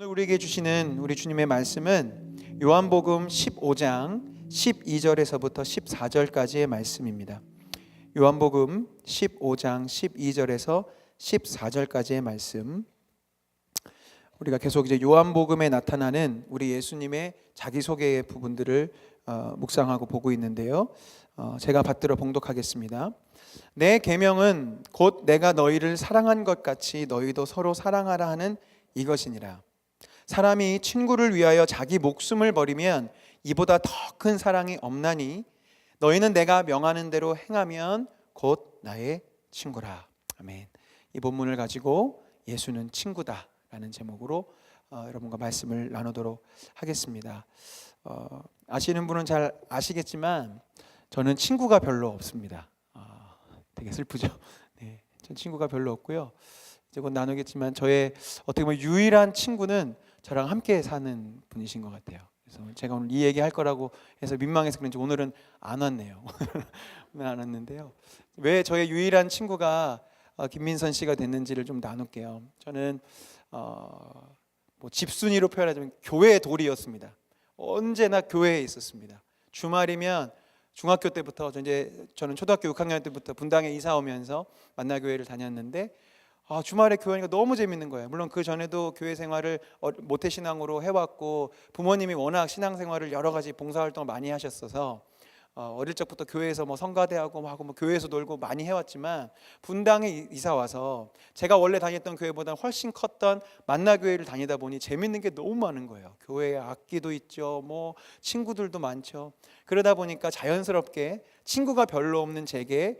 오늘 우리에게 주시는 우리 주님의 말씀은 요한복음 15장 12절에서부터 14절까지의 말씀입니다. 요한복음 15장 12절에서 14절까지의 말씀. 우리가 계속 이제 요한복음에 나타나는 우리 예수님의 자기소개의 부분들을 묵상하고 보고 있는데요. 제가 받들어 봉독하겠습니다. 내 계명은 곧 내가 너희를 사랑한 것 같이 너희도 서로 사랑하라 하는 이것이니라. 사람이 친구를 위하여 자기 목숨을 버리면 이보다 더 큰 사랑이 없나니 너희는 내가 명하는 대로 행하면 곧 나의 친구라. 아멘. 이 본문을 가지고 예수는 친구다 라는 제목으로 여러분과 말씀을 나누도록 하겠습니다. 아시는 분은 잘 아시겠지만 저는 친구가 별로 없습니다. 되게 슬프죠. 네, 전 친구가 별로 없고요. 이제 곧 나누겠지만 저의 어떻게 보면 유일한 친구는 저랑 함께 사는 분이신 것 같아요. 그래서 제가 오늘 이 얘기 할 거라고 해서 민망해서 그런지 오늘은 안 왔네요. 오늘 안 왔는데요. 왜 저의 유일한 친구가 김민선 씨가 됐는지를 좀 나눌게요. 저는 뭐 집순이로 표현하자면 교회의 돌이었습니다. 언제나 교회에 있었습니다. 주말이면 중학교 때부터 저는 초등학교 6학년 때부터 분당에 이사 오면서 만나교회를 다녔는데 주말에 교회니까 너무 재밌는 거예요. 물론 그 전에도 교회 생활을 모태신앙으로 해왔고 부모님이 워낙 신앙생활을 여러 가지 봉사활동을 많이 하셨어서 어릴 적부터 교회에서 뭐 성가대하고 하고 뭐 교회에서 놀고 많이 해왔지만 분당에 이사 와서 제가 원래 다녔던 교회보다 훨씬 컸던 만나교회를 다니다 보니 재밌는 게 너무 많은 거예요. 교회에 악기도 있죠, 뭐 친구들도 많죠. 그러다 보니까 자연스럽게 친구가 별로 없는 제게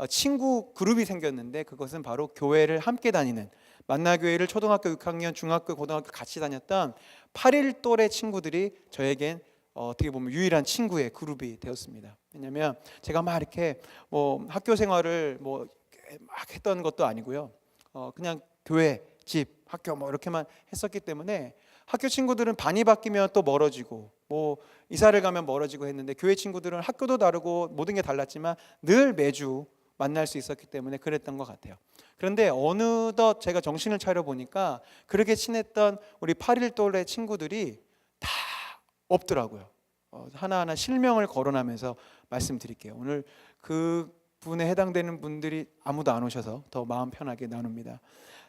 친구 그룹이 생겼는데 그것은 바로 교회를 함께 다니는 만나교회를 초등학교 6학년, 중학교, 고등학교 같이 다녔던 8일 또래 친구들이 저에겐 어떻게 보면 유일한 친구의 그룹이 되었습니다. 왜냐하면 제가 막 이렇게 뭐 학교 생활을 뭐 막 했던 것도 아니고요. 그냥 교회, 집, 학교 뭐 이렇게만 했었기 때문에 학교 친구들은 반이 바뀌면 또 멀어지고 뭐 이사를 가면 멀어지고 했는데 교회 친구들은 학교도 다르고 모든 게 달랐지만 늘 매주 만날 수 있었기 때문에 그랬던 것 같아요. 그런데 어느덧 제가 정신을 차려 보니까 그렇게 친했던 우리 8일 또래 친구들이 다 없더라고요. 하나하나 실명을 거론하면서 말씀드릴게요. 오늘 그 분에 해당되는 분들이 아무도 안 오셔서 더 마음 편하게 나눕니다.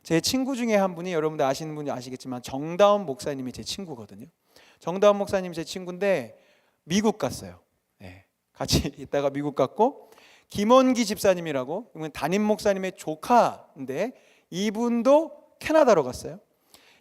제 친구 중에 한 분이 여러분들 아시는 분이 아시겠지만 정다운 목사님이 제 친구거든요. 정다운 목사님이 제 친구인데 미국 갔어요. 네, 같이 있다가 미국 갔고 김원기 집사님이라고 담임 목사님의 조카인데 이분도 캐나다로 갔어요.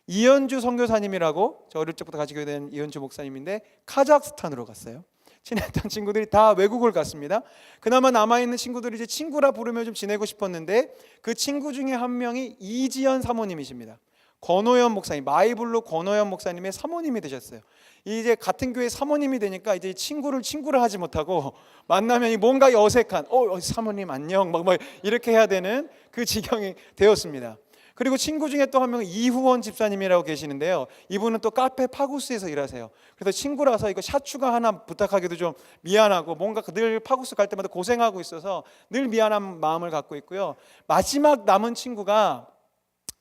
이현주 선교사님이라고 저 어릴 적부터 같이 교회된 이현주 목사님인데 카자흐스탄으로 갔어요. 친했던 친구들이 다 외국을 갔습니다. 그나마 남아있는 친구들이 이제 친구라 부르며 좀 지내고 싶었는데 그 친구 중에 한 명이 이지연 사모님이십니다. 권호연 목사님, 마이블로 권호연 목사님의 사모님이 되셨어요. 이제 같은 교회 사모님이 되니까 이제 친구를 하지 못하고 만나면 뭔가 어색한 사모님 안녕 막 이렇게 해야 되는 그 지경이 되었습니다. 그리고 친구 중에 또 한 명은 이후원 집사님이라고 계시는데요. 이분은 또 카페 파구스에서 일하세요. 그래서 친구라서 이거 샷추가 하나 부탁하기도 좀 미안하고 뭔가 늘 파구스 갈 때마다 고생하고 있어서 늘 미안한 마음을 갖고 있고요. 마지막 남은 친구가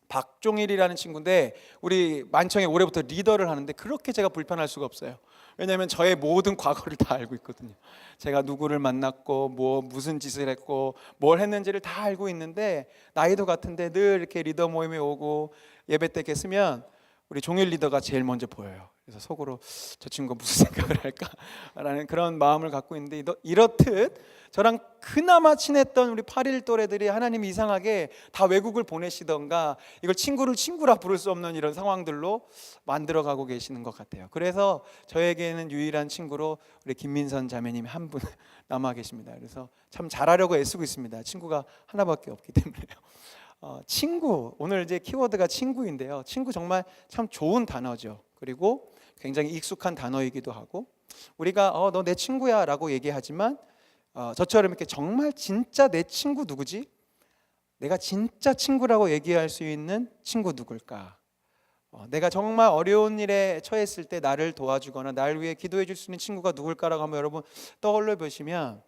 박종일이라는 친구인데 우리 만청에 올해부터 리더를 하는데 그렇게 제가 불편할 수가 없어요. 왜냐하면 저의 모든 과거를 다 알고 있거든요. 제가 누구를 만났고 무슨 짓을 했고 뭘 했는지를 다 알고 있는데 나이도 같은데 늘 이렇게 리더 모임에 오고 예배 때 이렇게 쓰면 우리 종일 리더가 제일 먼저 보여요. 그래서 속으로 저 친구가 무슨 생각을 할까라는 그런 마음을 갖고 있는데 이렇듯 저랑 그나마 친했던 우리 8일 또래들이 하나님이 이상하게 다 외국을 보내시던가 이걸 친구라 부를 수 없는 이런 상황들로 만들어가고 계시는 것 같아요. 그래서 저에게는 유일한 친구로 우리 김민선 자매님이 한 분 남아 계십니다. 그래서 참 잘하려고 애쓰고 있습니다. 친구가 하나밖에 없기 때문에요. 친구, 오늘 이제 키워드가 친구인데요. 친구 정말 참 좋은 단어죠. 그리고 굉장히 익숙한 단어이기도 하고 우리가 너 내 친구야 라고 얘기하지만 저처럼 이렇게 정말 진짜 내 친구 누구지? 내가 진짜 친구라고 얘기할 수 있는 친구 누굴까? 내가 정말 어려운 일에 처했을 때 나를 도와주거나 나를 위해 기도해 줄 수 있는 친구가 누굴까라고 한번 여러분 떠올려 보시면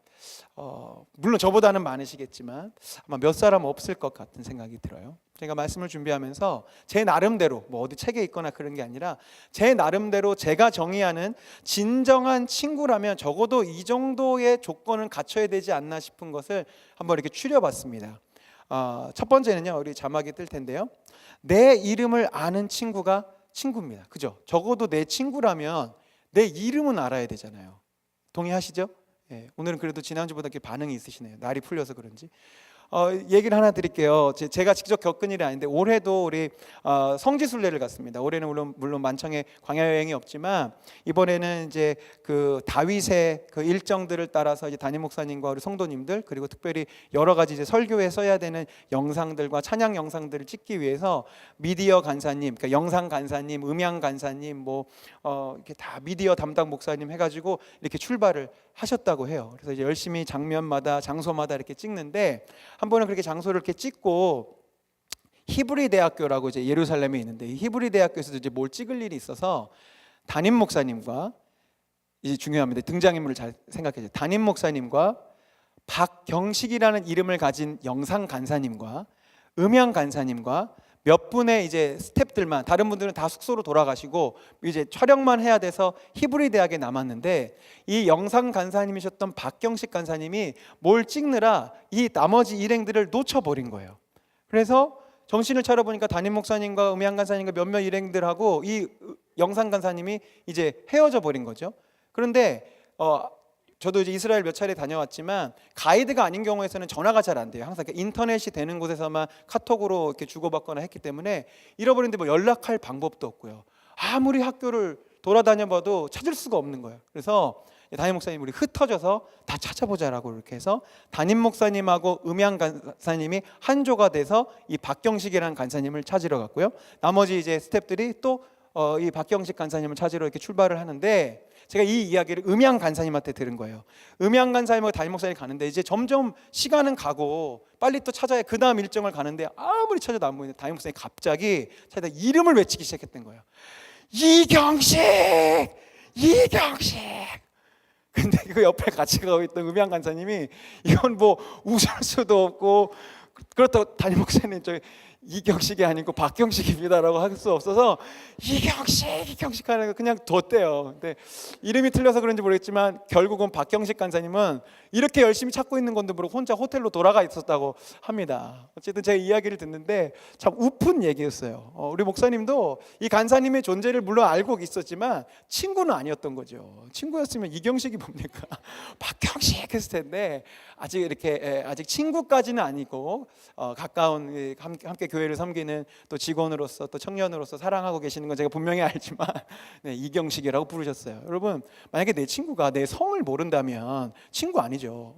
물론 저보다는 많으시겠지만 아마 몇 사람 없을 것 같은 생각이 들어요. 제가 말씀을 준비하면서 제 나름대로 뭐 어디 책에 있거나 그런 게 아니라 제 나름대로 제가 정의하는 진정한 친구라면 적어도 이 정도의 조건은 갖춰야 되지 않나 싶은 것을 한번 이렇게 추려봤습니다. 첫 번째는요, 우리 자막이 뜰 텐데요, 내 이름을 아는 친구가 친구입니다. 그죠? 적어도 내 친구라면 내 이름은 알아야 되잖아요. 동의하시죠? 예, 오늘은 그래도 지난주보다 이렇게 반응이 있으시네요. 날이 풀려서 그런지. 얘기를 하나 드릴게요. 제가 직접 겪은 일이 아닌데 올해도 우리 성지순례를 갔습니다. 올해는 물론 만청에 광야 여행이 없지만 이번에는 이제 그 다윗의 그 일정들을 따라서 이제 담임 목사님과 우리 성도님들, 그리고 특별히 여러 가지 이제 설교에 써야 되는 영상들과 찬양 영상들을 찍기 위해서 미디어 간사님, 그러니까 영상 간사님, 음향 간사님, 뭐 이렇게 다 미디어 담당 목사님 해가지고 이렇게 출발을 하셨다고 해요. 그래서 이제 열심히 장면마다 장소마다 이렇게 찍는데, 한 번은 그렇게 장소를 이렇게 찍고 히브리 대학교라고 이제 예루살렘에 있는데, 이 히브리 대학교에서도 이제 뭘 찍을 일이 있어서 담임 목사님과, 이제 중요합니다. 등장인물을 잘 생각해 주세요. 담임 목사님과 박경식이라는 이름을 가진 영상 간사님과 음향 간사님과 몇 분의 이제 스태프들만, 다른 분들은 다 숙소로 돌아가시고 이제 촬영만 해야 돼서 히브리 대학에 남았는데, 이 영상 간사님이셨던 박경식 간사님이 뭘 찍느라 이 나머지 일행들을 놓쳐버린 거예요. 그래서 정신을 차려보니까 담임 목사님과 음향 간사님과 몇몇 일행들하고 이 영상 간사님이 이제 헤어져 버린 거죠. 그런데 저도 이제 이스라엘 몇 차례 다녀왔지만 가이드가 아닌 경우에서는 전화가 잘 안 돼요. 항상 인터넷이 되는 곳에서만 카톡으로 이렇게 주고받거나 했기 때문에 잃어버렸는데 뭐 연락할 방법도 없고요. 아무리 학교를 돌아다녀봐도 찾을 수가 없는 거예요. 그래서 담임 목사님 우리 흩어져서 다 찾아보자라고 이렇게 해서 담임 목사님하고 음향 간사님이 한조가 돼서 이 박경식이라는 간사님을 찾으러 갔고요. 나머지 이제 스태프들이 또 이 박경식 간사님을 찾으러 이렇게 출발을 하는데, 제가 이 이야기를 음향 간사님한테 들은 거예요. 음향 간사님하고 담임 목사님이 가는데 이제 점점 시간은 가고 빨리 또 찾아야 그 다음 일정을 가는데 아무리 찾아도 안 보이는데 담임 목사님이 갑자기 찾아다 이름을 외치기 시작했던 거예요. 이경식! 이경식! 근데 그 옆에 같이 가고 있던 음향 간사님이 이건 뭐 웃을 수도 없고, 그렇다고 담임 목사님 저 이경식이 아니고 박경식입니다라고 할 수 없어서 이경식 하는 거 그냥 뒀대요. 근데 이름이 틀려서 그런지 모르겠지만 결국은 박경식 간사님은 이렇게 열심히 찾고 있는 건데 모르고 혼자 호텔로 돌아가 있었다고 합니다. 어쨌든 제가 이야기를 듣는데 참 우픈 얘기였어요. 우리 목사님도 이 간사님의 존재를 물론 알고 있었지만 친구는 아니었던 거죠. 친구였으면 이경식이 뭡니까? 박경식 했을 텐데 아직 이렇게 아직 친구까지는 아니고 가까운 함께 교회를 섬기는 또 직원으로서 또 청년으로서 사랑하고 계시는 건 제가 분명히 알지만 네, 이경식이라고 부르셨어요. 여러분, 만약에 내 친구가 내 성을 모른다면 친구 아니죠.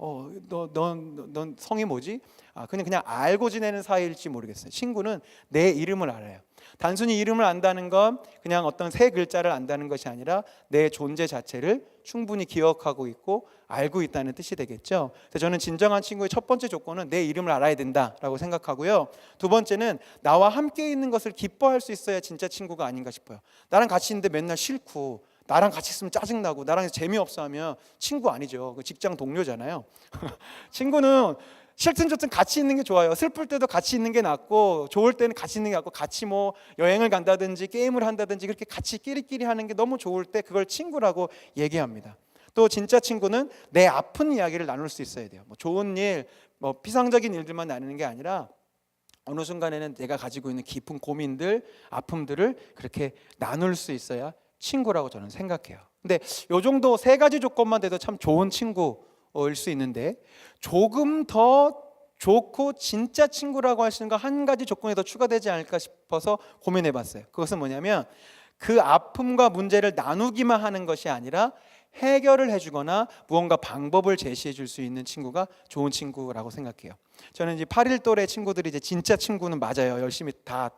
넌 성이 뭐지? 그냥 알고 지내는 사이일지 모르겠어요. 친구는 내 이름을 알아요. 단순히 이름을 안다는 건 그냥 어떤 세 글자를 안다는 것이 아니라 내 존재 자체를 충분히 기억하고 있고 알고 있다는 뜻이 되겠죠. 그래서 저는 진정한 친구의 첫 번째 조건은 내 이름을 알아야 된다라고 생각하고요. 두 번째는 나와 함께 있는 것을 기뻐할 수 있어야 진짜 친구가 아닌가 싶어요. 나랑 같이 있는데 맨날 싫고 나랑 같이 있으면 짜증나고 나랑 재미없어 하면 친구 아니죠. 직장 동료잖아요. 친구는 싫든 좋든 같이 있는 게 좋아요. 슬플 때도 같이 있는 게 낫고 좋을 때는 같이 있는 게 낫고, 같이 뭐 여행을 간다든지 게임을 한다든지 그렇게 같이 끼리끼리 하는 게 너무 좋을 때 그걸 친구라고 얘기합니다. 또 진짜 친구는 내 아픈 이야기를 나눌 수 있어야 돼요. 뭐 좋은 일, 뭐 피상적인 일들만 나누는 게 아니라 어느 순간에는 내가 가지고 있는 깊은 고민들, 아픔들을 그렇게 나눌 수 있어야 친구라고 저는 생각해요. 근데 요 정도 세 가지 조건만 돼도 참 좋은 친구일 수 있는데, 조금 더 좋고 진짜 친구라고 할 수 있는 거 한 가지 조건이 더 추가되지 않을까 싶어서 고민해 봤어요. 그것은 뭐냐면 그 아픔과 문제를 나누기만 하는 것이 아니라 해결을 해주거나 무언가 방법을 제시해 줄 수 있는 친구가 좋은 친구라고 생각해요. 저는 이제 8일 또래 친구들이 이제 진짜 친구는 맞아요. 열심히 다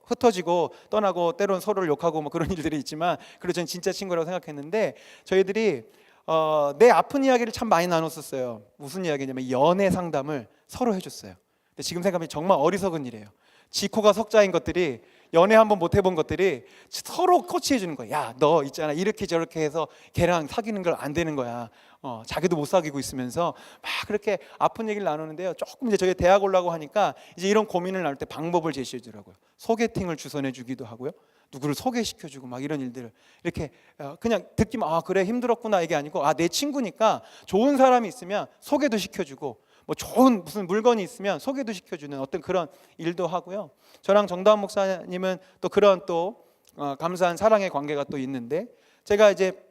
흩어지고 떠나고 때로는 서로를 욕하고 뭐 그런 일들이 있지만, 그래도 저는 진짜 친구라고 생각했는데, 저희들이 내 아픈 이야기를 참 많이 나눴었어요. 무슨 이야기냐면 연애 상담을 서로 해줬어요. 근데 지금 생각하면 정말 어리석은 일이에요. 지코가 석자인 것들이 연애 한번 못 해본 것들이 서로 코치해 주는 거야. 야, 너 있잖아, 이렇게 저렇게 해서 걔랑 사귀는 걸 안 되는 거야. 자기도 못 사귀고 있으면서 막 그렇게 아픈 얘기를 나누는데요. 조금 이제 저희 대학 올라고 하니까 이제 이런 고민을 나눌 때 방법을 제시해 주더라고요. 소개팅을 주선해 주기도 하고요. 누구를 소개시켜 주고 막 이런 일들을 이렇게 그냥 듣기만 그래 힘들었구나 이게 아니고 내 친구니까 좋은 사람이 있으면 소개도 시켜 주고 뭐 좋은 무슨 물건이 있으면 소개도 시켜 주는 어떤 그런 일도 하고요. 저랑 정다운 목사님은 또 그런 또 감사한 사랑의 관계가 또 있는데 제가 이제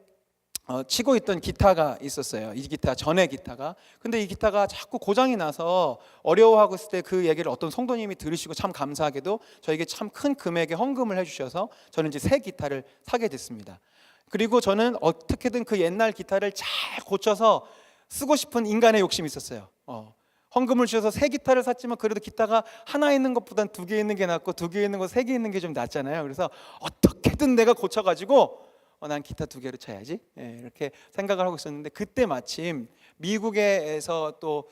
치고 있던 기타가 있었어요. 이 기타, 전에 기타가. 근데 이 기타가 자꾸 고장이 나서 어려워하고 있을 때 그 얘기를 어떤 성도님이 들으시고 참 감사하게도 저에게 참 큰 금액의 헌금을 해주셔서 저는 이제 새 기타를 사게 됐습니다. 그리고 저는 어떻게든 그 옛날 기타를 잘 고쳐서 쓰고 싶은 인간의 욕심이 있었어요. 헌금을 주셔서 새 기타를 샀지만 그래도 기타가 하나 있는 것보단 두 개 있는 게 낫고 두 개 있는 거 세 개 있는 게 좀 낫잖아요. 그래서 어떻게든 내가 고쳐가지고 난 기타 두 개로 쳐야지 이렇게 생각을 하고 있었는데 그때 마침 미국에서 또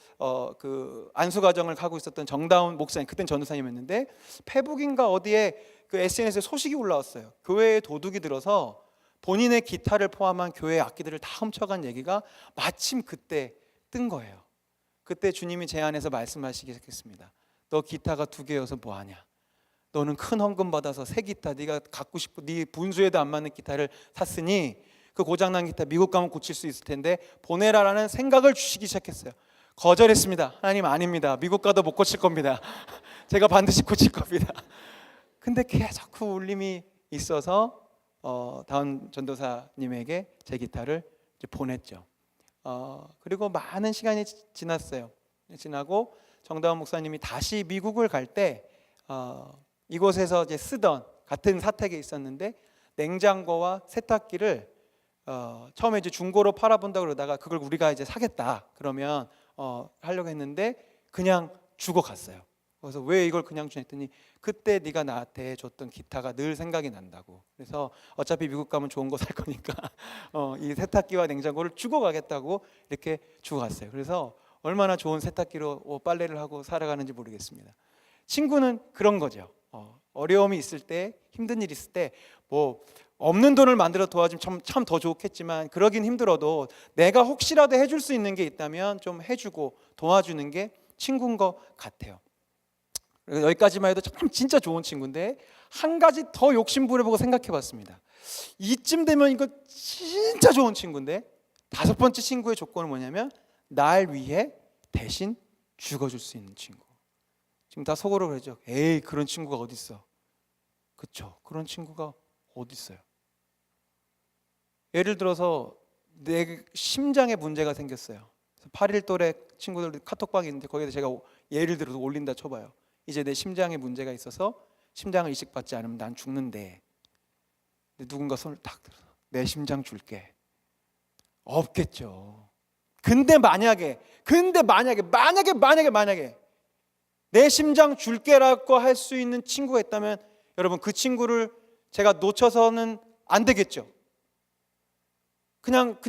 그 안수 과정을 가고 있었던 정다운 목사님, 그땐 전도사님이었는데 페북인가 어디에 그 SNS에 소식이 올라왔어요. 교회에 도둑이 들어서 본인의 기타를 포함한 교회 악기들을 다 훔쳐간 얘기가 마침 그때 뜬 거예요. 그때 주님이 제 안에서 말씀하시기 시작했습니다. 너 기타가 두 개여서 뭐하냐? 너는 큰 헌금 받아서 새 기타, 네가 갖고 싶고 네 분수에도 안 맞는 기타를 샀으니 그 고장난 기타 미국 가면 고칠 수 있을 텐데 보내라라는 생각을 주시기 시작했어요. 거절했습니다. 하나님 아닙니다. 미국 가도 못 고칠 겁니다. 제가 반드시 고칠 겁니다. 근데 계속 그 울림이 있어서 다운 전도사님에게 제 기타를 이제 보냈죠. 그리고 많은 시간이 지났어요. 지나고 정다운 목사님이 다시 미국을 갈 때 이곳에서 이제 쓰던 같은 사택에 있었는데 냉장고와 세탁기를 처음에 이제 중고로 팔아본다 그러다가 그걸 우리가 이제 사겠다 그러면 하려고 했는데 그냥 주고 갔어요. 그래서 왜 이걸 그냥 주냐 했더니 그때 네가 나한테 줬던 기타가 늘 생각이 난다고. 그래서 어차피 미국 가면 좋은 거 살 거니까 이 세탁기와 냉장고를 주고 가겠다고 이렇게 주고 갔어요. 그래서 얼마나 좋은 세탁기로 빨래를 하고 살아가는지 모르겠습니다. 친구는 그런 거죠. 어려움이 있을 때, 힘든 일 있을 때 뭐 없는 돈을 만들어 도와주면 참 더 좋겠지만 그러긴 힘들어도 내가 혹시라도 해줄 수 있는 게 있다면 좀 해주고 도와주는 게 친구인 것 같아요. 여기까지만 해도 참 진짜 좋은 친구인데 한 가지 더 욕심 부려보고 생각해봤습니다. 이쯤 되면 이거 진짜 좋은 친구인데 다섯 번째 친구의 조건은 뭐냐면 날 위해 대신 죽어줄 수 있는 친구. 지금 다 속으로 그러죠. 에이, 그런 친구가 어딨어. 그렇죠. 그런 친구가 어딨어요. 예를 들어서 내 심장에 문제가 생겼어요. 8일 또래 친구들 카톡방이 있는데 거기에 제가 예를 들어서 올린다 쳐봐요. 이제 내 심장에 문제가 있어서 심장을 이식받지 않으면 난 죽는데 누군가 손을 딱 들어서 내 심장 줄게. 없겠죠. 근데 만약에 내 심장 줄게라고 할 수 있는 친구가 있다면 여러분 그 친구를 제가 놓쳐서는 안 되겠죠. 그냥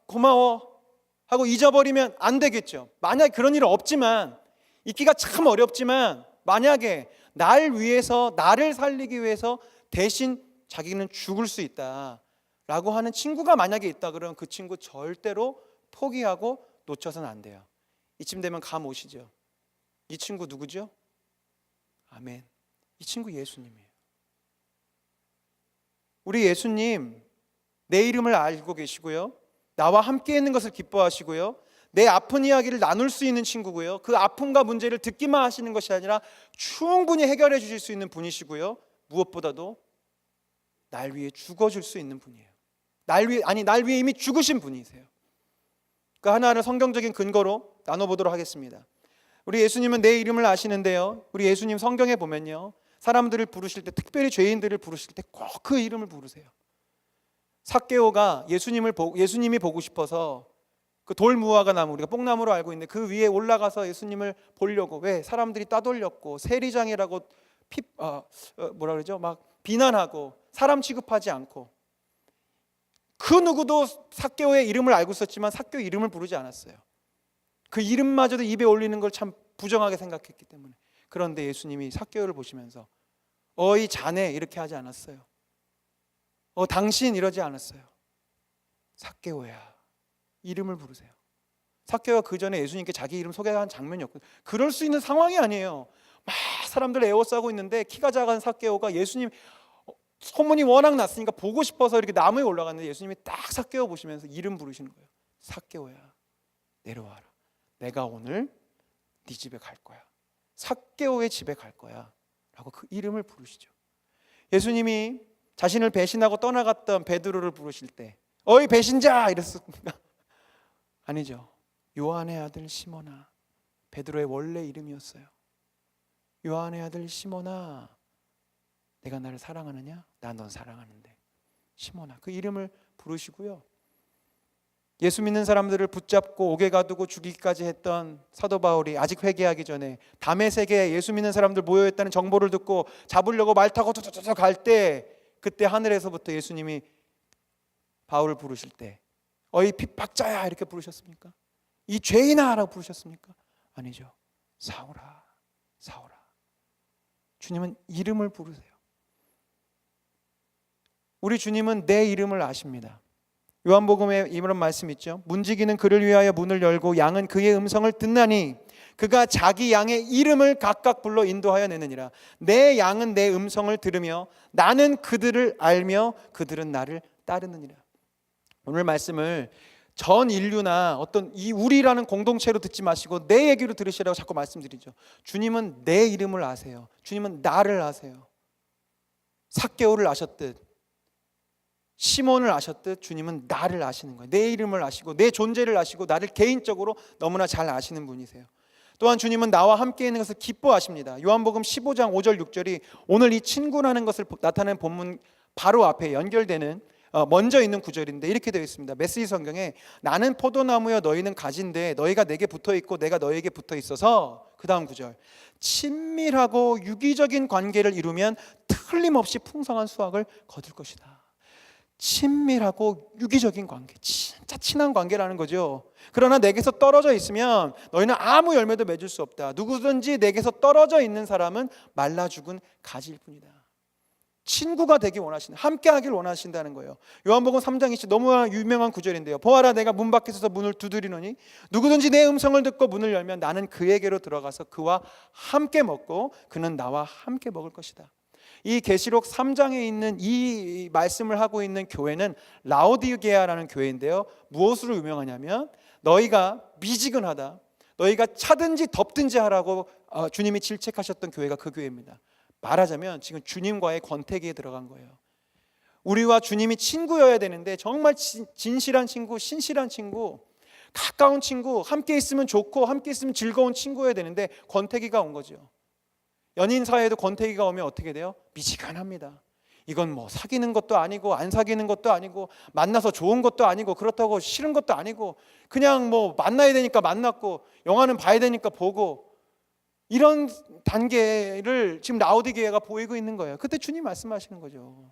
고마워 하고 잊어버리면 안 되겠죠. 만약에 그런 일은 없지만 있기가 참 어렵지만 만약에 날 위해서 나를 살리기 위해서 대신 자기는 죽을 수 있다라고 하는 친구가 만약에 있다 그러면 그 친구 절대로 포기하고 놓쳐서는 안 돼요. 이쯤 되면 감 오시죠? 이 친구 누구죠? 아멘. 이 친구 예수님이에요. 우리 예수님 내 이름을 알고 계시고요. 나와 함께 있는 것을 기뻐하시고요. 내 아픈 이야기를 나눌 수 있는 친구고요. 그 아픔과 문제를 듣기만 하시는 것이 아니라 충분히 해결해 주실 수 있는 분이시고요. 무엇보다도 날 위해 죽어줄 수 있는 분이에요. 날 위해 이미 죽으신 분이세요. 그 하나를 성경적인 근거로 나눠보도록 하겠습니다. 우리 예수님은 내 이름을 아시는데요. 우리 예수님 성경에 보면요. 사람들을 부르실 때 특별히 죄인들을 부르실 때 꼭 그 이름을 부르세요. 삭개오가 예수님이 보고 싶어서 그 돌무화과 나무, 우리가 뽕나무로 알고 있는데 그 위에 올라가서 예수님을 보려고, 왜? 사람들이 따돌렸고 세리장이라고 뭐라 그러죠? 막 비난하고 사람 취급하지 않고 그 누구도 삭개오의 이름을 알고 있었지만 삭개오 이름을 부르지 않았어요. 그 이름마저도 입에 올리는 걸 참 부정하게 생각했기 때문에. 그런데 예수님이 삭개오를 보시면서 어이 자네 이렇게 하지 않았어요. 당신 이러지 않았어요. 삭개오야, 이름을 부르세요. 삭개오가 그 전에 예수님께 자기 이름 소개한 장면이었거든요. 그럴 수 있는 상황이 아니에요. 막 사람들 에워싸고 있는데 키가 작은 삭개오가 예수님 소문이 워낙 났으니까 보고 싶어서 이렇게 나무에 올라갔는데 예수님이 딱 삭개오 보시면서 이름 부르시는 거예요. 삭개오야, 내려와라. 내가 오늘 네 집에 갈 거야. 삭개오의 집에 갈 거야 라고 그 이름을 부르시죠. 예수님이 자신을 배신하고 떠나갔던 베드로를 부르실 때 어이 배신자 이랬습니까? 아니죠. 요한의 아들 시몬아, 베드로의 원래 이름이었어요. 요한의 아들 시몬아, 내가 나를 사랑하느냐? 나 넌 사랑하는데. 시몬아, 그 이름을 부르시고요. 예수 믿는 사람들을 붙잡고 옥에 가두고 죽이기까지 했던 사도 바울이 아직 회개하기 전에 다메섹에 예수 믿는 사람들 모여있다는 정보를 듣고 잡으려고 말 타고 툭툭툭 갈 때, 그때 하늘에서부터 예수님이 바울을 부르실 때 어이 핍박자야 이렇게 부르셨습니까? 이 죄인아 라고 부르셨습니까? 아니죠. 사울아, 사울아. 주님은 이름을 부르세요. 우리 주님은 내 이름을 아십니다. 요한복음에 이런 말씀 있죠. 문지기는 그를 위하여 문을 열고 양은 그의 음성을 듣나니 그가 자기 양의 이름을 각각 불러 인도하여 내느니라. 내 양은 내 음성을 들으며 나는 그들을 알며 그들은 나를 따르느니라. 오늘 말씀을 전 인류나 어떤 이 우리라는 공동체로 듣지 마시고 내 얘기로 들으시라고 자꾸 말씀드리죠. 주님은 내 이름을 아세요. 주님은 나를 아세요. 삭개오를 아셨듯 시몬을 아셨듯 주님은 나를 아시는 거예요. 내 이름을 아시고 내 존재를 아시고 나를 개인적으로 너무나 잘 아시는 분이세요. 또한 주님은 나와 함께 있는 것을 기뻐하십니다. 요한복음 15장 5절 6절이 오늘 이 친구라는 것을 나타내는 본문 바로 앞에 연결되는 먼저 있는 구절인데 이렇게 되어 있습니다. 메시지 성경에 나는 포도나무여 너희는 가지인데 너희가 내게 붙어 있고 내가 너희에게 붙어 있어서, 그 다음 구절, 친밀하고 유기적인 관계를 이루면 틀림없이 풍성한 수확을 거둘 것이다. 친밀하고 유기적인 관계, 진짜 친한 관계라는 거죠. 그러나 내게서 떨어져 있으면 너희는 아무 열매도 맺을 수 없다. 누구든지 내게서 떨어져 있는 사람은 말라 죽은 가지일 뿐이다. 친구가 되기 원하신다. 함께 하길 원하신다는 거예요. 요한복음 3장 20 너무 유명한 구절인데요. 보아라, 내가 문 밖에 서서 문을 두드리노니 누구든지 내 음성을 듣고 문을 열면 나는 그에게로 들어가서 그와 함께 먹고 그는 나와 함께 먹을 것이다. 이 계시록 3장에 있는 이 말씀을 하고 있는 교회는 라오디게아라는 교회인데요. 무엇으로 유명하냐면 너희가 미지근하다, 너희가 차든지 덥든지 하라고 주님이 질책하셨던 교회가 그 교회입니다. 말하자면 지금 주님과의 권태기에 들어간 거예요. 우리와 주님이 친구여야 되는데 정말 진실한 친구, 신실한 친구, 가까운 친구, 함께 있으면 좋고 함께 있으면 즐거운 친구여야 되는데 권태기가 온 거죠. 연인 사이에도 권태기가 오면 어떻게 돼요? 미지근합니다. 이건 뭐 사귀는 것도 아니고 안 사귀는 것도 아니고 만나서 좋은 것도 아니고 그렇다고 싫은 것도 아니고 그냥 뭐 만나야 되니까 만났고 영화는 봐야 되니까 보고, 이런 단계를 지금 라오디게아가 보이고 있는 거예요. 그때 주님 말씀하시는 거죠.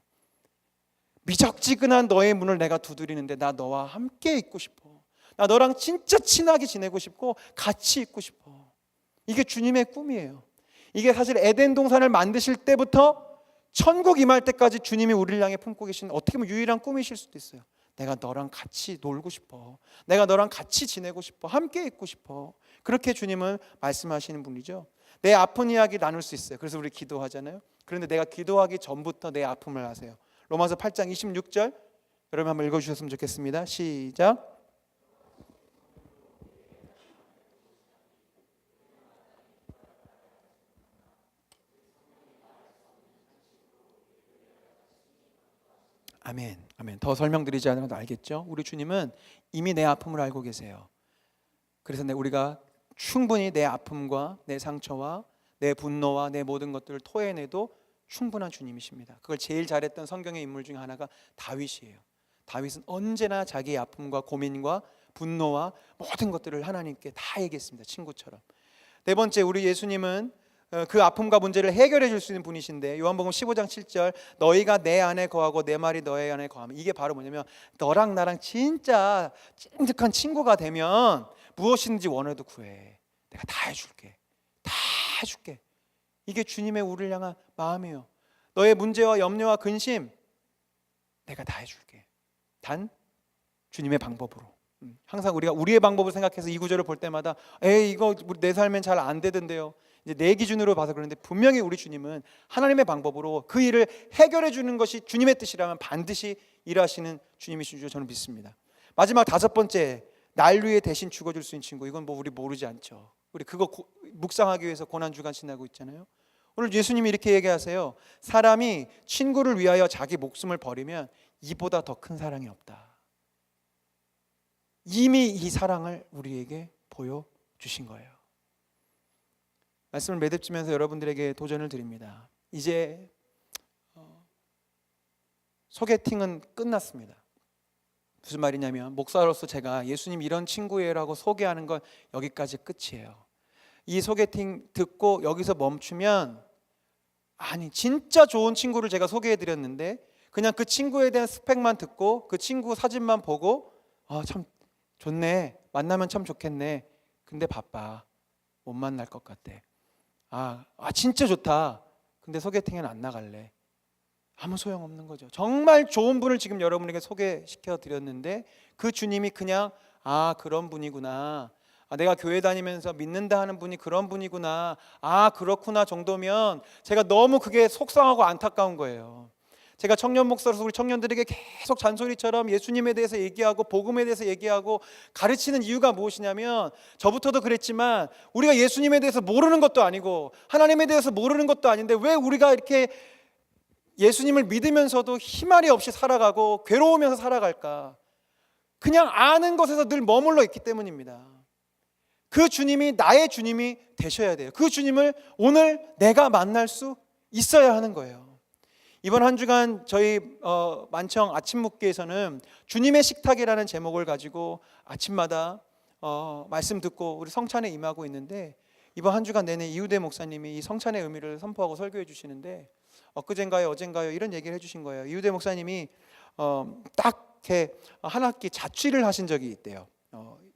미적지근한 너의 문을 내가 두드리는데 나 너와 함께 있고 싶어. 나 너랑 진짜 친하게 지내고 싶고 같이 있고 싶어. 이게 주님의 꿈이에요. 이게 사실 에덴 동산을 만드실 때부터 천국 임할 때까지 주님이 우리를 향해 품고 계신 어떻게 보면 유일한 꿈이실 수도 있어요. 내가 너랑 같이 놀고 싶어. 내가 너랑 같이 지내고 싶어. 함께 있고 싶어. 그렇게 주님은 말씀하시는 분이죠. 내 아픈 이야기 나눌 수 있어요. 그래서 우리 기도하잖아요. 그런데 내가 기도하기 전부터 내 아픔을 아세요. 로마서 8장 26절 여러분 한번 읽어주셨으면 좋겠습니다. 시작. 아멘, 아멘. 더 설명드리지 않아도 알겠죠? 우리 주님은 이미 내 아픔을 알고 계세요. 그래서 우리가 충분히 내 아픔과 내 상처와 내 분노와 내 모든 것들을 토해내도 충분한 주님이십니다. 그걸 제일 잘했던 성경의 인물 중에 하나가 다윗이에요. 다윗은 언제나 자기의 아픔과 고민과 분노와 모든 것들을 하나님께 다 얘기했습니다. 친구처럼. 네 번째, 우리 예수님은 그 아픔과 문제를 해결해 줄 수 있는 분이신데 요한복음 15장 7절 너희가 내 안에 거하고 내 말이 너희 안에 거하면, 이게 바로 뭐냐면 너랑 나랑 진짜 찐득한 친구가 되면 무엇이든지 원해도 구해. 내가 다 해줄게. 다 해줄게. 이게 주님의 우리를 향한 마음이에요. 너의 문제와 염려와 근심 내가 다 해줄게. 단 주님의 방법으로. 항상 우리가 우리의 방법을 생각해서 이 구절을 볼 때마다 에이 이거 내 삶엔 잘 안 되던데요. 이제 내 기준으로 봐서 그런데 분명히 우리 주님은 하나님의 방법으로 그 일을 해결해 주는 것이 주님의 뜻이라면 반드시 일하시는 주님이신 줄 저는 믿습니다. 마지막 다섯 번째, 날 위해 대신 죽어줄 수 있는 친구. 이건 뭐 우리 모르지 않죠. 우리 그거 묵상하기 위해서 고난주간 지나고 있잖아요. 오늘 예수님이 이렇게 얘기하세요. 사람이 친구를 위하여 자기 목숨을 버리면 이보다 더 큰 사랑이 없다. 이미 이 사랑을 우리에게 보여주신 거예요. 말씀을 매듭지면서 여러분들에게 도전을 드립니다. 이제 소개팅은 끝났습니다. 무슨 말이냐면 목사로서 제가 예수님 이런 친구예요라고 소개하는 건 여기까지 끝이에요. 이 소개팅 듣고 여기서 멈추면 아니 진짜 좋은 친구를 제가 소개해드렸는데 그냥 그 친구에 대한 스펙만 듣고 그 친구 사진만 보고 참 좋네, 만나면 참 좋겠네, 근데 바빠, 못 만날 것 같대. 진짜 좋다, 근데 소개팅에는 안 나갈래. 아무 소용없는 거죠. 정말 좋은 분을 지금 여러분에게 소개시켜 드렸는데 그 주님이 그냥 그런 분이구나, 내가 교회 다니면서 믿는다 하는 분이 그런 분이구나, 그렇구나 정도면 제가 너무 그게 속상하고 안타까운 거예요. 제가 청년 목사로서 우리 청년들에게 계속 잔소리처럼 예수님에 대해서 얘기하고 복음에 대해서 얘기하고 가르치는 이유가 무엇이냐면, 저부터도 그랬지만 우리가 예수님에 대해서 모르는 것도 아니고 하나님에 대해서 모르는 것도 아닌데 왜 우리가 이렇게 예수님을 믿으면서도 희말이 없이 살아가고 괴로우면서 살아갈까? 그냥 아는 것에서 늘 머물러 있기 때문입니다. 그 주님이 나의 주님이 되셔야 돼요. 그 주님을 오늘 내가 만날 수 있어야 하는 거예요. 이번 한 주간 저희 만청 아침 묵기에서는 주님의 식탁이라는 제목을 가지고 아침마다 말씀 듣고 우리 성찬에 임하고 있는데, 이번 한 주간 내내 이우대 목사님이 이 성찬의 의미를 선포하고 설교해 주시는데 엊그젠가요 어젠가요 이런 얘기를 해주신 거예요. 이우대 목사님이 딱 이렇게 한 학기 자취를 하신 적이 있대요.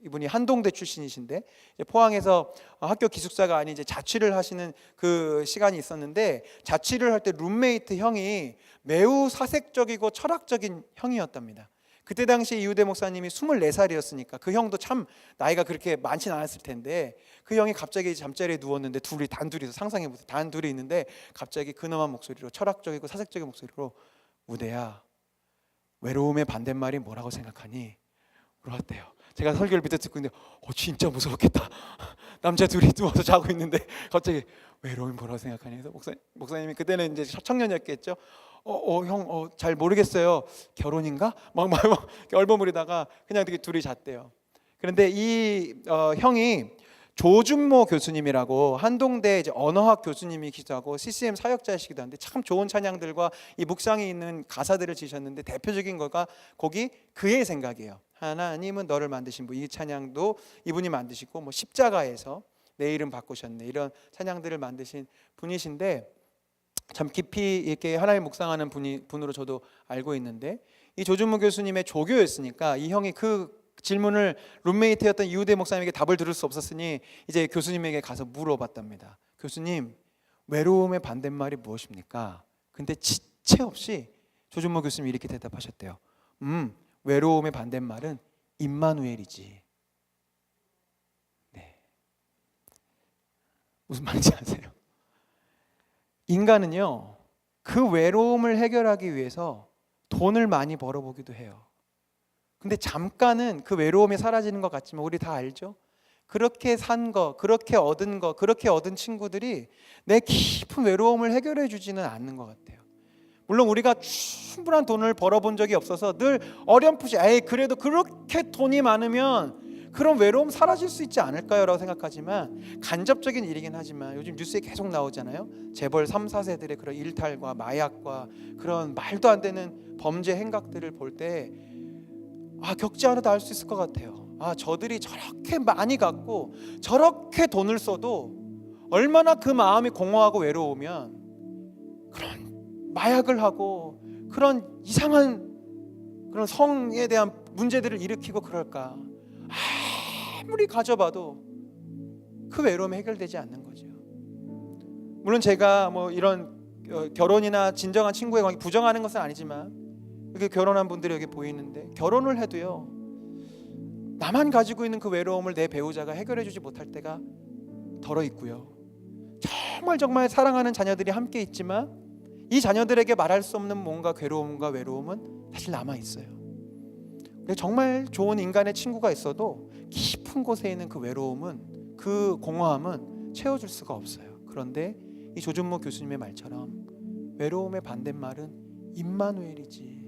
이분이 한동대 출신이신데 포항에서 학교 기숙사가 아닌 이제 자취를 하시는 그 시간이 있었는데, 자취를 할 때 룸메이트 형이 매우 사색적이고 철학적인 형이었답니다. 그때 당시 이우대 목사님이 24살이었으니까 그 형도 참 나이가 그렇게 많진 않았을 텐데, 그 형이 갑자기 잠자리에 누웠는데 단둘이서 상상해보세요. 단둘이 있는데 갑자기 근엄한 목소리로, 철학적이고 사색적인 목소리로, 우대야, 외로움의 반대말이 뭐라고 생각하니? 물어봤대요. 제가 설교를 밑에 듣고 있는데 진짜 무서웠겠다. 남자 둘이 누워서 자고 있는데 갑자기 외로움이 뭐라고 생각하니? 그래서 목사님이 그때는 이제 청년이었겠죠. 형 잘 모르겠어요. 결혼인가? 막 얼버무리다가 그냥 되게 둘이 잤대요. 그런데 이 형이 조준모 교수님이라고 한동대 이제 언어학 교수님이기도 하고 CCM 사역자이시기도 한데 참 좋은 찬양들과 이 묵상이 있는 가사들을 지으셨는데, 대표적인 거가 곡이 그의 생각이에요. 하나님은 너를 만드신 분, 이 찬양도 이분이 만드시고, 뭐 십자가에서 내 이름 바꾸셨네, 이런 찬양들을 만드신 분이신데, 참 깊이 이렇게 하나님 묵상하는 분으로 저도 알고 있는데, 이 조준모 교수님의 조교였으니까 이 형이 그 질문을 룸메이트였던 이우대 목사님에게 답을 들을 수 없었으니 이제 교수님에게 가서 물어봤답니다. 교수님, 외로움의 반대말이 무엇입니까? 근데 지체 없이 조준모 교수님이 이렇게 대답하셨대요. 외로움의 반대말은 임마누엘이지. 네. 무슨 말인지 아세요? 인간은요, 그 외로움을 해결하기 위해서 돈을 많이 벌어보기도 해요. 근데 잠깐은 그 외로움이 사라지는 것 같지만 우리 다 알죠? 그렇게 산 거, 그렇게 얻은 거, 그렇게 얻은 친구들이 내 깊은 외로움을 해결해 주지는 않는 것 같아요. 물론 우리가 충분한 돈을 벌어본 적이 없어서 늘 어렴풋이 그래도 그렇게 돈이 많으면 그런 외로움 사라질 수 있지 않을까요? 라고 생각하지만, 간접적인 일이긴 하지만 요즘 뉴스에 계속 나오잖아요. 재벌 3, 4세들의 그런 일탈과 마약과 그런 말도 안 되는 범죄 행각들을 볼 때 겪지 않아도 알 수 있을 것 같아요. 저들이 저렇게 많이 갖고 저렇게 돈을 써도 얼마나 그 마음이 공허하고 외로우면 그런 마약을 하고 그런 이상한 그런 성에 대한 문제들을 일으키고 그럴까. 아무리 가져봐도 그 외로움이 해결되지 않는 거죠. 물론 제가 뭐 이런 결혼이나 진정한 친구의 관계 부정하는 것은 아니지만 이렇게 결혼한 분들이 여기 보이는데 결혼을 해도요 나만 가지고 있는 그 외로움을 내 배우자가 해결해 주지 못할 때가 덜어 있고요. 정말 사랑하는 자녀들이 함께 있지만 이 자녀들에게 말할 수 없는 뭔가 괴로움과 외로움은 사실 남아 있어요. 정말 좋은 인간의 친구가 있어도 깊은 곳에 있는 그 외로움은, 그 공허함은 채워줄 수가 없어요. 그런데 이 조준모 교수님의 말처럼 외로움의 반대말은 임마누엘이지.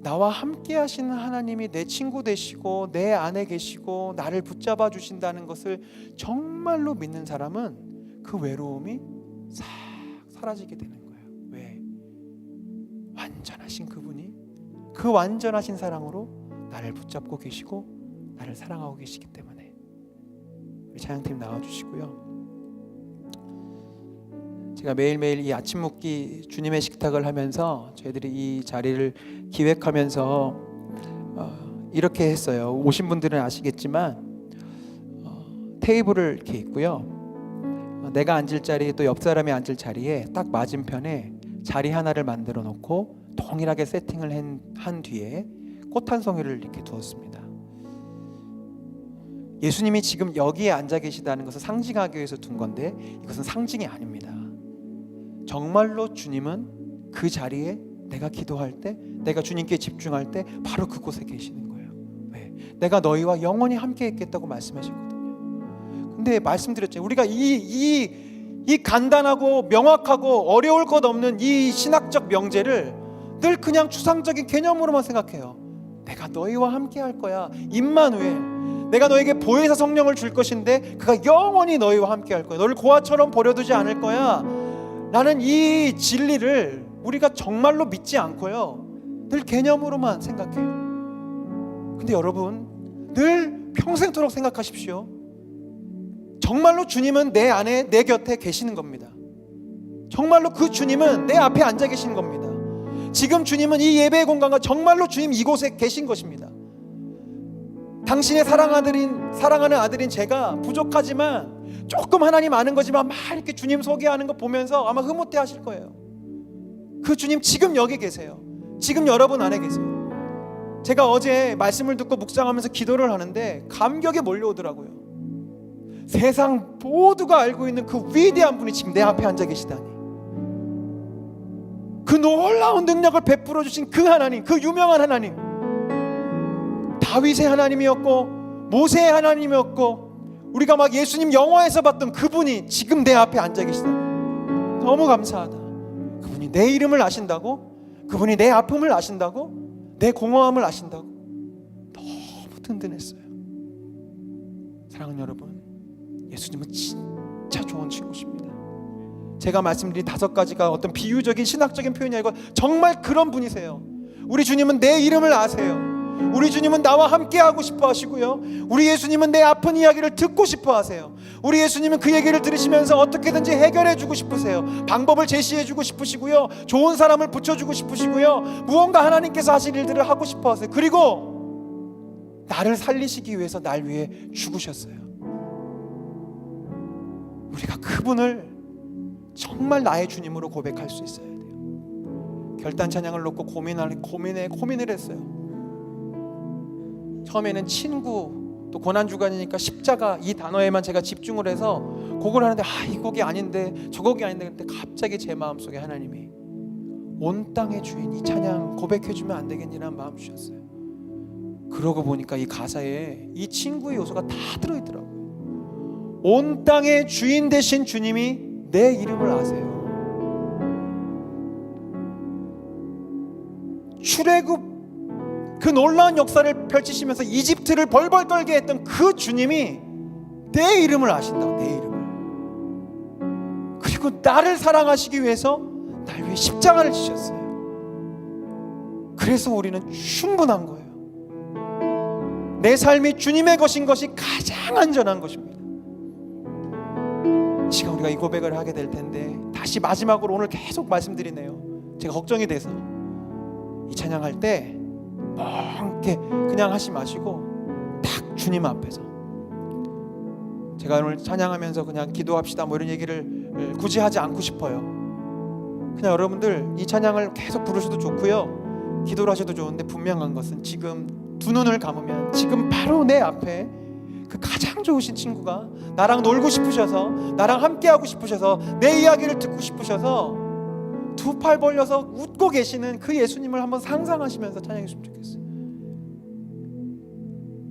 나와 함께 하시는 하나님이 내 친구 되시고 내 안에 계시고 나를 붙잡아 주신다는 것을 정말로 믿는 사람은 그 외로움이 싹 사라지게 되는 거예요. 왜? 완전하신 그분이 그 완전하신 사랑으로 나를 붙잡고 계시고 나를 사랑하고 계시기 때문에. 우리 찬양팀 나와주시고요. 제가 매일매일 이 아침 묵기 주님의 식탁을 하면서 저희들이 이 자리를 기획하면서 이렇게 했어요. 오신 분들은 아시겠지만 테이블을 이렇게 있고요. 내가 앉을 자리 또 옆 사람이 앉을 자리에 딱 맞은편에 자리 하나를 만들어 놓고 동일하게 세팅을 한 뒤에 꽃 한 송이를 이렇게 두었습니다. 예수님이 지금 여기에 앉아 계시다는 것을 상징하기 위해서 둔 건데 이것은 상징이 아닙니다. 정말로 주님은 그 자리에 내가 기도할 때, 내가 주님께 집중할 때 바로 그곳에 계시는 거예요. 왜? 내가 너희와 영원히 함께 있겠다고 말씀하셨거든요. 근데 말씀드렸죠. 우리가 이 간단하고 명확하고 어려울 것 없는 이 신학적 명제를 늘 그냥 추상적인 개념으로만 생각해요. 내가 너희와 함께 할 거야. 임마누엘. 내가 너에게 보혜사 성령을 줄 것인데 그가 영원히 너희와 함께 할 거야. 너를 고아처럼 버려두지 않을 거야. 라는 이 진리를 우리가 정말로 믿지 않고요, 늘 개념으로만 생각해요. 근데 여러분, 늘 평생토록 생각하십시오. 정말로 주님은 내 안에, 내 곁에 계시는 겁니다. 정말로 그 주님은 내 앞에 앉아 계시는 겁니다. 지금 주님은 이 예배의 공간과 정말로 주님 이곳에 계신 것입니다. 당신의 사랑하는 아들인 제가 부족하지만 조금 하나님 아는 거지만 막 이렇게 주님 소개하는 거 보면서 아마 흐뭇해 하실 거예요. 그 주님 지금 여기 계세요. 지금 여러분 안에 계세요. 제가 어제 말씀을 듣고 묵상하면서 기도를 하는데 감격이 몰려오더라고요. 세상 모두가 알고 있는 그 위대한 분이 지금 내 앞에 앉아 계시다니. 그 놀라운 능력을 베풀어 주신 그 하나님, 그 유명한 하나님, 다윗의 하나님이었고 모세의 하나님이었고 우리가 막 예수님 영화에서 봤던 그분이 지금 내 앞에 앉아 계시다. 너무 감사하다. 그분이 내 이름을 아신다고? 그분이 내 아픔을 아신다고? 내 공허함을 아신다고? 너무 든든했어요. 사랑하는 여러분, 예수님은 진짜 좋은 친구십니다. 제가 말씀드린 5가지가 어떤 비유적인 신학적인 표현이 아니고 정말 그런 분이세요. 우리 주님은 내 이름을 아세요. 우리 주님은 나와 함께 하고 싶어 하시고요, 우리 예수님은 내 아픈 이야기를 듣고 싶어 하세요. 우리 예수님은 그 얘기를 들으시면서 어떻게든지 해결해 주고 싶으세요. 방법을 제시해 주고 싶으시고요, 좋은 사람을 붙여주고 싶으시고요, 무언가 하나님께서 하실 일들을 하고 싶어 하세요. 그리고 나를 살리시기 위해서 날 위해 죽으셨어요. 우리가 그분을 정말 나의 주님으로 고백할 수 있어야 돼요. 결단 찬양을 놓고 고민을 했어요. 처음에는 친구, 또 고난주간이니까 십자가 이 단어에만 제가 집중을 해서 곡을 하는데 이 곡이 아닌데 저 곡이 아닌데, 근데 갑자기 제 마음속에 하나님이 온 땅의 주인 이 찬양 고백해주면 안 되겠니라는 마음 주셨어요. 그러고 보니까 이 가사에 이 친구의 요소가 다 들어있더라고요. 온 땅의 주인 되신 주님이 내 이름을 아세요. 출애굽 그 놀라운 역사를 펼치시면서 이집트를 벌벌 떨게 했던 그 주님이 내 이름을 아신다. 내 이름을. 그리고 나를 사랑하시기 위해서 날 위해 십자가를 지셨어요. 그래서 우리는 충분한 거예요. 내 삶이 주님의 것인 것이 가장 안전한 것입니다. 이 시간 우리가 이 고백을 하게 될 텐데, 다시 마지막으로 오늘 계속 말씀드리네요. 제가 걱정이 돼서 이 찬양할 때 멍게 그냥 하지 마시고 딱 주님 앞에서, 제가 오늘 찬양하면서 그냥 기도합시다 뭐 이런 얘기를 굳이 하지 않고 싶어요. 그냥 여러분들 이 찬양을 계속 부르셔도 좋고요, 기도를 하셔도 좋은데, 분명한 것은 지금 두 눈을 감으면 지금 바로 내 앞에 그 가장 좋으신 친구가 나랑 놀고 싶으셔서, 나랑 함께하고 싶으셔서, 내 이야기를 듣고 싶으셔서 두 팔 벌려서 웃고 계시는 그 예수님을 한번 상상하시면서 찬양했으면 좋겠어요.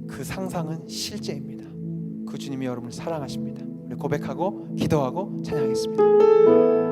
그 상상은 실제입니다. 그 주님이 여러분을 사랑하십니다. 우리 고백하고 기도하고 찬양하겠습니다.